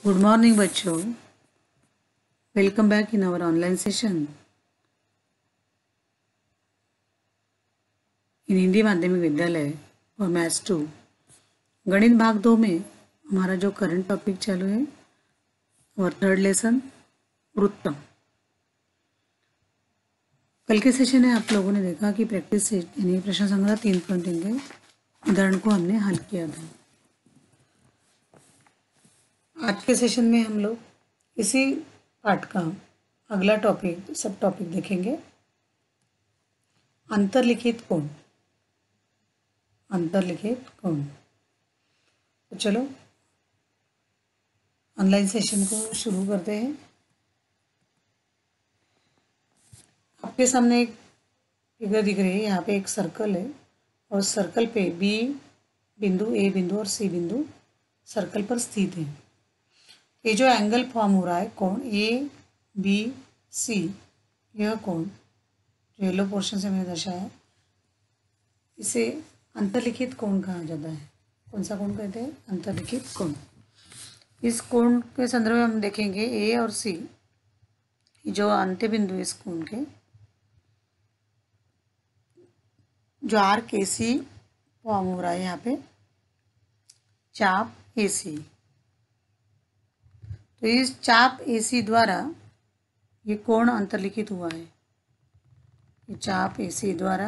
Good morning बच्चों, welcome back in our online session in Hindi माध्यमिक विद्यालय और मैथ्स 2 गणित भाग 2 में हमारा जो करंट टॉपिक चालू है और थर्ड लेसन वृत्तम। कल के सेशन में आप लोगों ने देखा कि प्रैक्टिस से यानी प्रश्न संग्रह 3.3 के उदाहरण को हमने हल किया था। आज के सेशन में हम लोग इसी पाठ का अगला टॉपिक सब टॉपिक देखेंगे, अंतर्लिखित कोण। अंतर्लिखित कोण। तो चलो ऑनलाइन सेशन को शुरू करते हैं। आपके सामने एक फिगर दिख रही है, यहाँ पे एक सर्कल है और सर्कल पे बी बिंदु, ए बिंदु और सी बिंदु सर्कल पर स्थित है। ये जो एंगल फॉर्म हो रहा है कोण ए बी सी, यह कोण जो येलो पोर्शन से मैंने दर्शाया, इसे अंतर्लिखित कोण कहा जाता है। कौन सा कोण कहते हैं? अंतर्लिखित कोण। इस कोण के संदर्भ में हम देखेंगे ए और सी जो अंत्य बिंदु इस कोण के, जो आर्क ए सी फॉर्म हो रहा है यहाँ पे, चाप ए सी। तो इस चाप ए सी द्वारा ये कोण अंतर्लिखित हुआ है। ये चाप ए सी द्वारा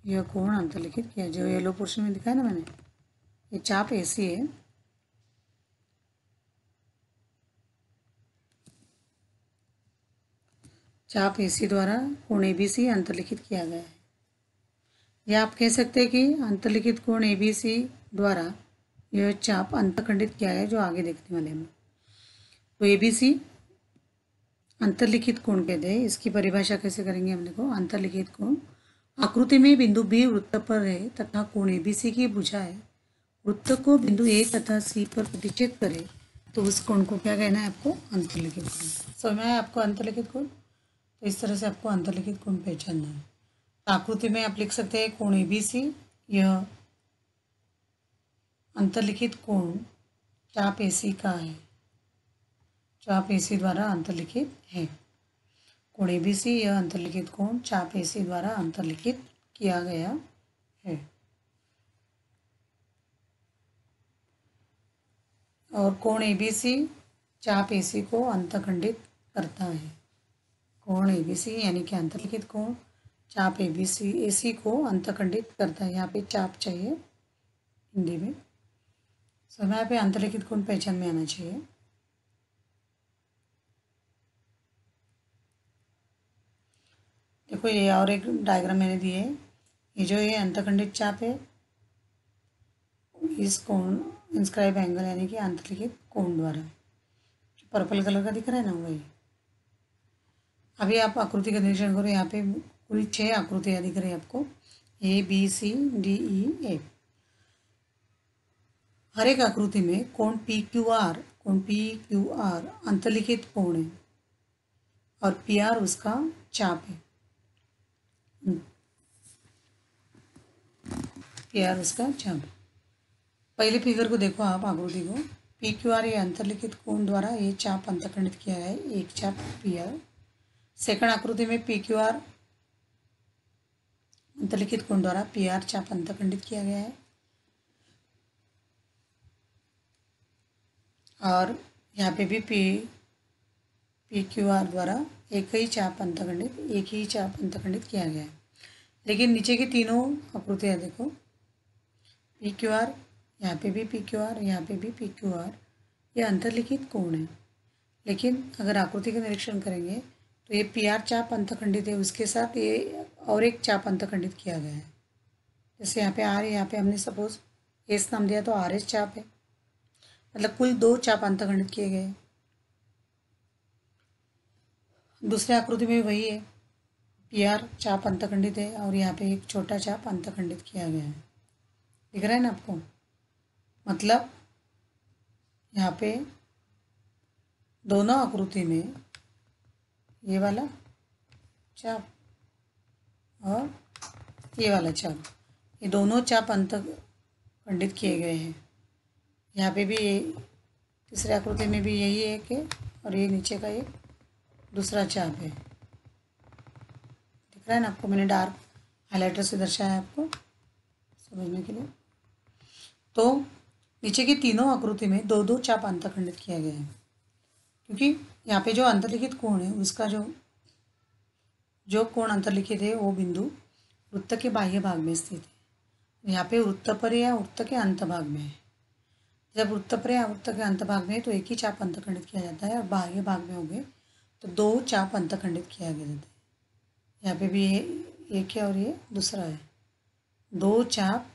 यह कोण अंतर्लिखित किया, जो येलो पोर्शन में दिखाया ना मैंने, ये चाप ए सी है। चाप ए सी द्वारा कोण ए बी सी अंतर्लिखित किया गया है। या आप कह सकते हैं कि अंतर्लिखित कोण ए बी सी द्वारा यह चाप अंतखंडित किया है, जो आगे देखने वाले हैं। तो ए बी सी अंतर्लिखित कोण कहते हैं। इसकी परिभाषा कैसे करेंगे हम देखो। अंतर्लिखित कोण आकृति में बिंदु बी वृत्त पर है तथा कोण ए बी सी की भुजा है, वृत्त को बिंदु ए तथा सी पर प्रतिच्छेद करे तो उस कोण को क्या कहना है आपको? अंतर्लिखित कोण। समझ में आया आपको अंतर्लिखित कोण? तो इस तरह से आपको अंतर्लिखित कोण पहचानना है। आकृति में आप लिख सकते हैं कोण ए बी सी, यह अंतर्लिखित कोण चाप ए सी का है, चाप ए सी द्वारा अंतर्लिखित है। कोण ए बी सी, यह अंतर्लिखित कोण चाप ए सी द्वारा अंतर्लिखित किया गया है। और कोण ए बी सी चाप ए सी को अंतखंडित करता है। कोण ए बी सी यानी कि अंतर्लिखित कोण चाप ए सी को अंतखंडित करता है। यहाँ पे चाप चाहिए हिंदी में। समय पे अंतर्लिखित कोण पहचान में आना चाहिए। देखो ये और एक डायग्राम मैंने दी है। ये जो ये अंतखंडित चाप है, इस कोण इंस्क्राइब एंगल यानी कि अंतर्लिखित कोण द्वारा, जो पर्पल कलर का दिख रहा है ना, वही। अभी आप आकृति का निरीक्षण करो। यहाँ पे पूरी 6 आकृतियाँ दिख रही है आपको, A B C D E F. हर एक आकृति में कोण पी क्यू आर अंतर्लिखित कोण है और पी आर उसका चाप है। पी आर उसका चाप। पहले फिगर को देखो आप, आकृति को। पी क्यू आर ये अंतर्लिखित कोण द्वारा ये चाप अंतखंडित किया है, एक चाप पी आर। सेकंड आकृति में पी क्यू आर अंतर्लिखित कोण द्वारा पी आर चाप अंतखंडित किया गया है। और यहाँ पे भी पी क्यू आर द्वारा एक ही चाप अंतखंडित किया गया है। लेकिन नीचे की तीनों आकृतियाँ देखो, पी क्यू आर, यहाँ पे भी पी क्यू आर, यहाँ पे भी पी क्यू आर, ये अंतर्लिखित कोण है। लेकिन अगर आकृति का निरीक्षण करेंगे तो ये पी आर चाप अंतखंडित है, उसके साथ ये और एक चाप अंतखंडित किया गया है। जैसे यहाँ पे आर है, यहाँ पे हमने सपोज एस नाम दिया तो आर एस चाप है, मतलब कुल 2 चाप अंतखंडित किए गए। दूसरे आकृति में भी वही है, पी आर चाप अंतखंडित है और यहाँ पे एक छोटा चाप अंतखंडित किया गया है। दिख रहा है ना आपको? मतलब यहाँ पे दोनों आकृति में ये वाला चाप और ये वाला चाप, ये दोनों चाप अंतखंडित किए गए हैं। यहाँ पे भी तीसरे आकृति में भी यही एक है और ये नीचे का एक दूसरा चाप है। दिख रहा है ना आपको, मैंने डार्क हाइलाइटर से दर्शाया है आपको समझने के लिए। तो नीचे की तीनों आकृति में दो दो चाप अंतखंडित किया गया है, क्योंकि यहाँ पे जो अंतर्लिखित कोण है उसका जो कोण अंतर्लिखित है वो बिंदु वृत्त के बाह्य भाग में स्थित है। यहाँ पे वृत्त पर या वृत्त के अंत भाग में है। जब वृत्त पर या वृत्त के अंत भाग में है तो एक ही चाप अंतखंडित किया जाता है, और बाह्य भाग में हो गए तो दो चाप अंतखंडित किया गया जाता है। यहाँ पे भी ये एक है और ये दूसरा है, दो चाप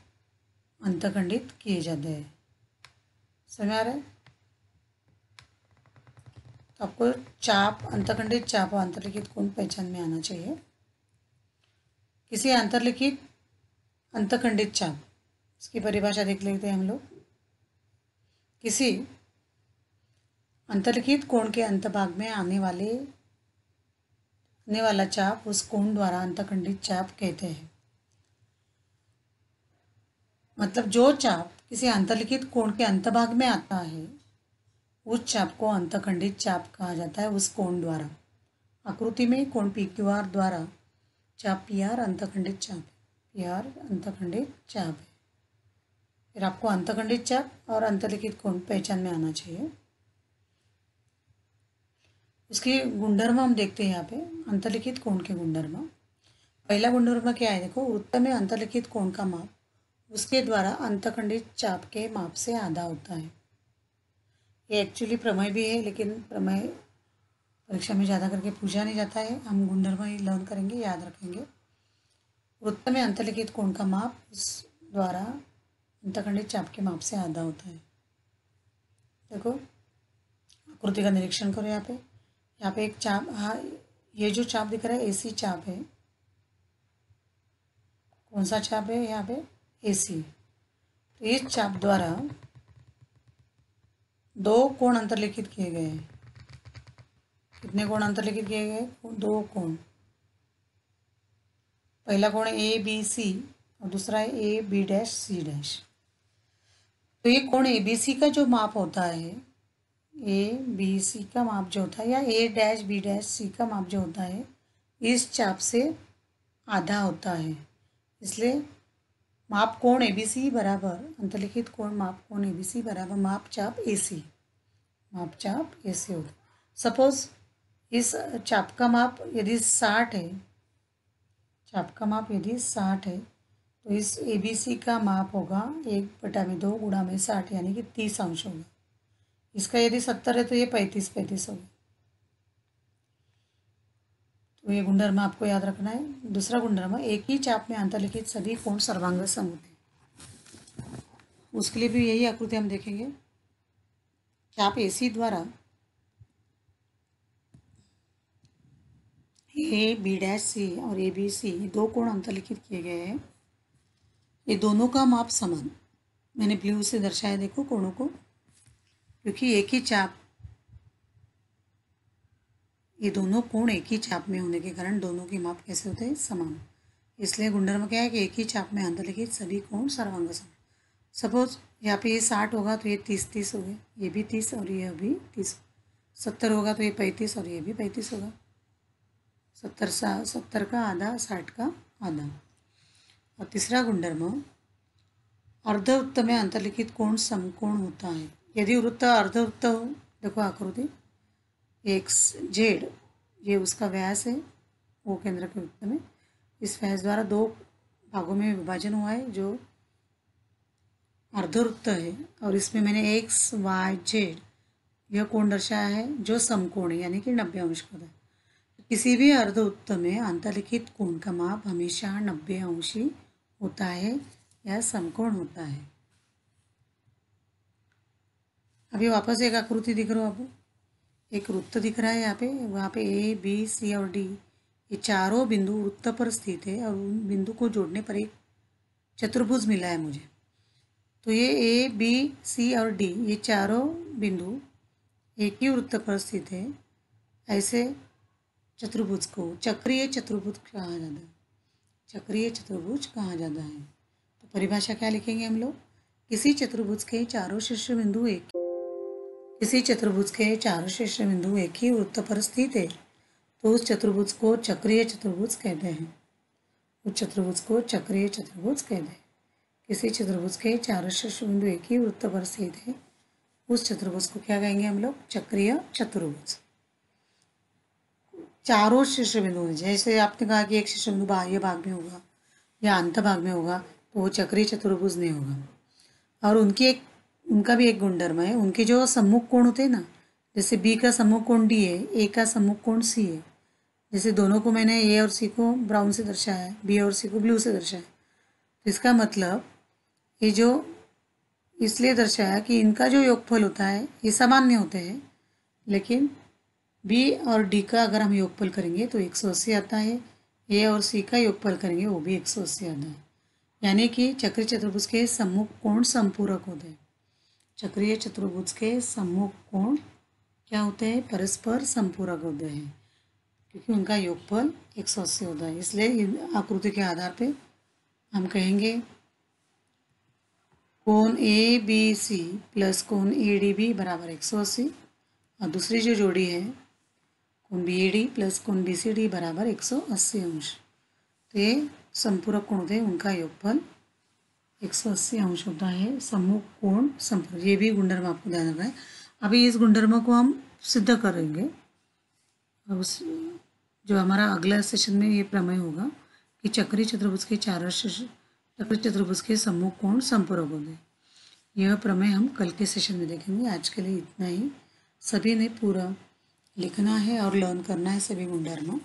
अंतखंडित किए जाते हैं। समझ आ रहा है? तो आपको चाप, अंतखंडित चाप और अंतर्लिखित कोण पहचान में आना चाहिए। किसी अंतर्लिखित अंतखंडित चाप, इसकी परिभाषा देख लेते हैं हम लोग। किसी अंतर्लिखित कोण के अंतभाग में आने वाला चाप उस कोण द्वारा अंतखंडित चाप कहते हैं। मतलब जो चाप किसी अंतर्लिखित कोण के अंतभाग में आता है उस चाप को अंतखंडित चाप कहा जाता है, उस कोण द्वारा। आकृति में कोण PQR द्वारा चाप PR अंतखंडित चाप है, PR अंतखंडित चाप है। फिर आपको अंतखंडित चाप और अंतर्लिखित कोण पहचान में आना चाहिए। इसके गुणधर्म हम देखते हैं यहाँ पे, अंतर्लिखित कोण के गुणधर्म। पहला गुणधर्म क्या है देखो, वृत्त में अंतर्लिखित कोण का माप उसके द्वारा अंतखंडित चाप के माप से आधा होता है। ये एक्चुअली प्रमेय भी है, लेकिन प्रमेय परीक्षा में ज़्यादा करके पूछा नहीं जाता है। हम गुणधर्म ही लर्न करेंगे, याद रखेंगे। वृत्त में अंतर्लिखित कोण का माप उस द्वारा अंतखंडित चाप के माप से आधा होता है। देखो आकृति का निरीक्षण करो। यहाँ पे एक चाप, हाँ ये जो चाप दिख रहा है AC चाप है। कौन सा चाप है यहाँ पे? AC। तो इस चाप द्वारा दो कोण अंतर्लिखित किए गए हैं। कितने कोण अंतर्लिखित किए गए? दो कोण। पहला कोण है ABC और दूसरा है AB', तो ये कोण ABC का जो माप होता है, ABC का माप जो होता है, या A', B', C का माप जो होता है, इस चाप से आधा होता है। इसलिए माप कोण ABC बराबर अंतर्लिखित कोण माप कोण ABC बराबर माप चाप AC, माप चाप AC होगा। सपोज इस चाप का माप यदि 60 है, चाप का माप यदि 60 है, तो इस ABC का माप होगा 1/2 गुणा में 60, यानी कि 30 अंश होगा। इसका यदि 70 है तो ये 35 होगा। तो ये गुणधर्म आपको याद रखना है। दूसरा गुणधर्म, एक ही चाप में अंतर्लिखित सभी कोण सर्वांग सम होते हैं। उसके लिए भी यही आकृति हम देखेंगे। चाप AC द्वारा AB', और ABC दो कोण अंतर्लिखित किए गए हैं। ये दोनों का माप समान, मैंने ब्लू से दर्शाया देखो कोणों को, क्योंकि एक ही चाप, ये दोनों कोण एक ही चाप में होने के कारण दोनों के माप कैसे होते हैं? समान। इसलिए गुणधर्म क्या है कि एक ही चाप में अंतर्लिखित सभी कोण सर्वांग सम। सपोज यहाँ पे ये 60 होगा तो ये 30 हो गए, ये भी 30 और ये भी 30। 70 होगा तो ये 35 और ये भी 35 होगा। 70 का आधा, 60 का आधा। और तीसरा गुणधर्म, अर्धवृत्त में अंतर्लिखित कोण समकोण होता है। यदि वृत्त अर्धवृत्त हो, देखो आकृति XZ, ये उसका व्यास है, वो केंद्र के वृत्त में इस व्यास द्वारा दो भागों में विभाजन हुआ है जो अर्धवृत्त है, और इसमें मैंने XYZ यह कोण दर्शाया है जो समकोण है, यानी कि 90 अंश का होता है। किसी भी अर्धवृत्त में अंतर्लिखित कोण का माप हमेशा 90 अंशी होता है या समकोण होता है। अभी वापस एक आकृति दिख रहा है आपको, एक वृत्त दिख रहा है यहाँ पे, वहाँ पे A, B, C और D ये चारों बिंदु वृत्त पर स्थित है, और उन बिंदु को जोड़ने पर एक चतुर्भुज मिला है मुझे। तो ये A, B, C और D ये चारों बिंदु एक ही वृत्त पर स्थित है। ऐसे चतुर्भुज को चक्रीय चतुर्भुज कहा जाता है, चक्रीय चतुर्भुज कहा जाता है। तो परिभाषा क्या लिखेंगे हम लोग? किसी चतुर्भुज के चारों शीर्ष बिंदु एक, किसी चतुर्भुज के चारों शीर्ष बिंदु एक ही वृत्त पर स्थित है तो उस चतुर्भुज को चक्रीय चतुर्भुज कहते हैं। उस चतुर्भुज को चक्रीय चतुर्भुज कहते हैं। किसी चतुर्भुज के चारों शीर्ष बिंदु एक ही वृत्त पर स्थित है उस चतुर्भुज को क्या कहेंगे हम लोग? चक्रीय चतुर्भुज। चारों शीर्ष बिंदु, जैसे आपने कहा कि एक शीर्ष बिंदु बाह्य भाग में होगा या अंत भाग में होगा तो वो चक्रीय चतुर्भुज नहीं होगा। और उनका भी एक गुणधर्म है, उनके जो सम्मुख कोण होते हैं ना, जैसे बी का सम्मुख कोण डी है, ए का सम्मुख कोण सी है। जैसे दोनों को मैंने ए और सी को ब्राउन से दर्शाया है, बी और सी को ब्लू से दर्शाया है, तो इसका मतलब ये जो इसलिए दर्शाया कि इनका जो योगफल होता है ये सामान्य होते हैं, लेकिन बी और डी का अगर हम योगफल करेंगे तो 180 आता है, ए और सी का योगफल करेंगे वो भी 180 आता है। यानी कि चक्रीय चतुर्भुज के सम्मुख कोण संपूरक होते हैं। चक्रीय चतुर्भुज के सम्मुख कोण क्या होते हैं? परस्पर संपूरक होते हैं, क्योंकि उनका योगफल 180 होता है। इसलिए आकृति के आधार पे हम कहेंगे कोण ए बी सी प्लस कोण ए डी बी बराबर 180, और दूसरी जो जोड़ी है कोण बी ए डी प्लस कोण बी सी डी बराबर 180 अंश। तो ये संपूरक कोण होते हैं, उनका योगफल 180 अंश होता है। सम्मुख कोण संपूरक, ये भी गुणधर्म आपको ध्यान रखना है। अभी इस गुणधर्म को हम सिद्ध करेंगे। अब उस जो हमारा अगला सेशन में ये प्रमेय होगा कि चक्रीय चतुर्भुज के चक्रीय चतुर्भुज के सम्मुख कोण संपूरक होते हैं। यह प्रमेय हम कल के सेशन में देखेंगे। आज के लिए इतना ही। सभी ने पूरा लिखना है और लर्न करना है सभी गुणधर्म।